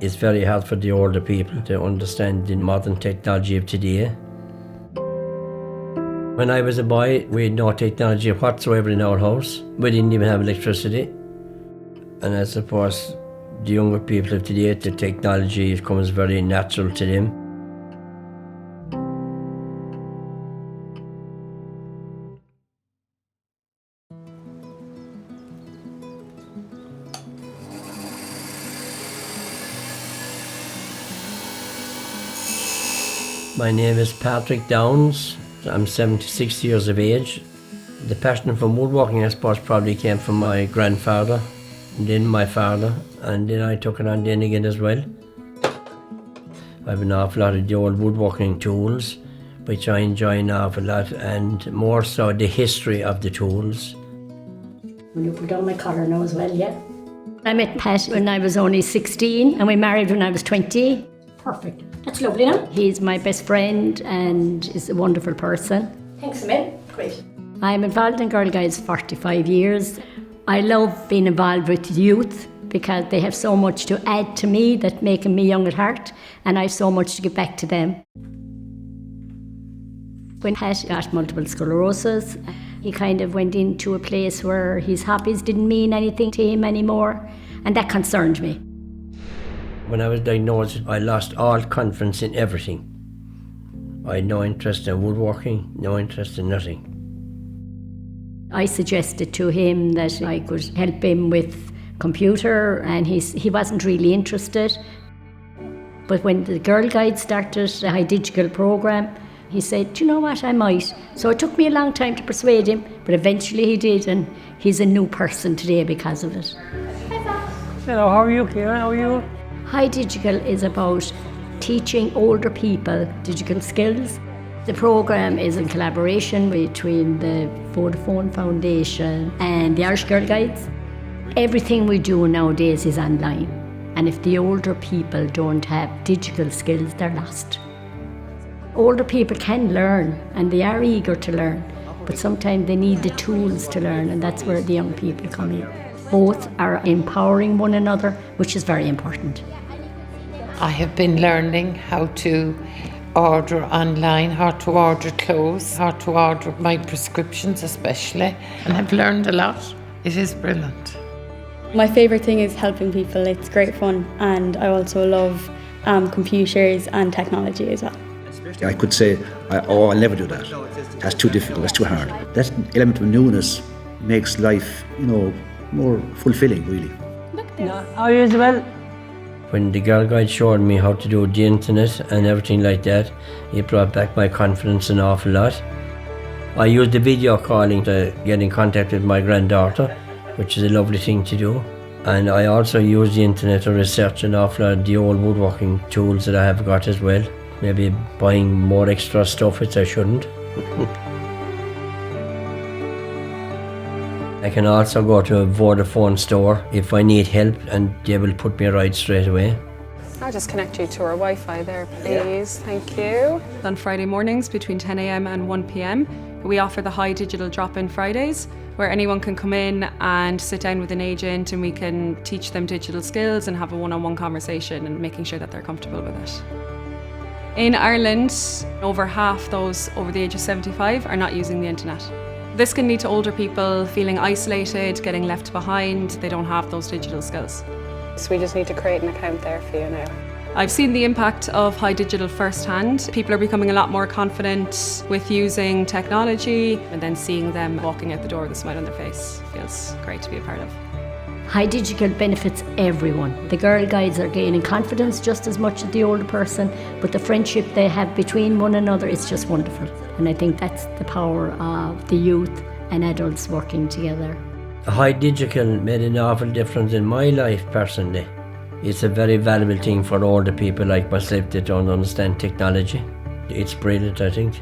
It's very hard for the older people to understand the modern technology of today. When I was a boy, we had no technology whatsoever in our house. We didn't even have electricity. And I suppose the younger people of today, the technology comes very natural to them. My name is Patrick Downs. I'm 76 years of age. The passion for woodworking, I suppose, probably came from my grandfather, and then my father, and then I took it on then again as well. I have an awful lot of the old woodworking tools, which I enjoy an awful lot, and more so the history of the tools. Will you put on my collar now as well, yeah? I met Pat when I was only 16, and we married when I was 20. Perfect. That's lovely, no? He's my best friend and is a wonderful person. Thanks a million. Great. I'm involved in Girl Guides 45 years. I love being involved with the youth because they have so much to add to me that making me young at heart, and I have so much to give back to them. When Pat got multiple sclerosis, he kind of went into a place where his hobbies didn't mean anything to him anymore, and that concerned me. When I was diagnosed, I lost all confidence in everything. I had no interest in woodworking, no interest in nothing. I suggested to him that I could help him with computer, and he wasn't really interested. But when the Girl Guide started the Hi Digital program, he said, "Do you know what, I might." So it took me a long time to persuade him, but eventually he did, and he's a new person today because of it. Hello, how are you, Kieran? How are you? Hi Digital is about teaching older people digital skills. The program is in collaboration between the Vodafone Foundation and the Irish Girl Guides. Everything we do nowadays is online, and if the older people don't have digital skills, they're lost. Older people can learn, and they are eager to learn, but sometimes they need the tools to learn, and that's where the young people come in. Both are empowering one another, which is very important. I have been learning how to order online, how to order clothes, how to order my prescriptions especially, and I've learned a lot. It is brilliant. My favourite thing is helping people. It's great fun, and I also love computers and technology as well. I could say, I'll never do that. That's too difficult, that's too hard. That element of newness makes life, more fulfilling, really. How are you as well? When the Girl Guide showed me how to do the internet and everything like that, it brought back my confidence an awful lot. I used the video calling to get in contact with my granddaughter, which is a lovely thing to do. And I also use the internet to research an awful lot of the old woodworking tools that I have got as well. Maybe buying more extra stuff which I shouldn't. I can also go to a Vodafone store if I need help, and they will put me right straight away. I'll just connect you to our Wi-Fi there, please. Thank you. On Friday mornings between 10 a.m. and 1 p.m, we offer the Hi Digital Drop-In Fridays, where anyone can come in and sit down with an agent, and we can teach them digital skills and have a one-on-one conversation, and making sure that they're comfortable with it. In Ireland, over half those over the age of 75 are not using the internet. This can lead to older people feeling isolated, getting left behind. They don't have those digital skills. So we just need to create an account there for you now. I've seen the impact of Hi Digital firsthand. People are becoming a lot more confident with using technology, and then seeing them walking out the door with a smile on their face feels great to be a part of. Hi Digital benefits everyone. The Girl Guides are gaining confidence just as much as the older person, but the friendship they have between one another is just wonderful. And I think that's the power of the youth and adults working together. Hi Digital made an awful difference in my life personally. It's a very valuable thing for older people like myself that don't understand technology. It's brilliant, I think.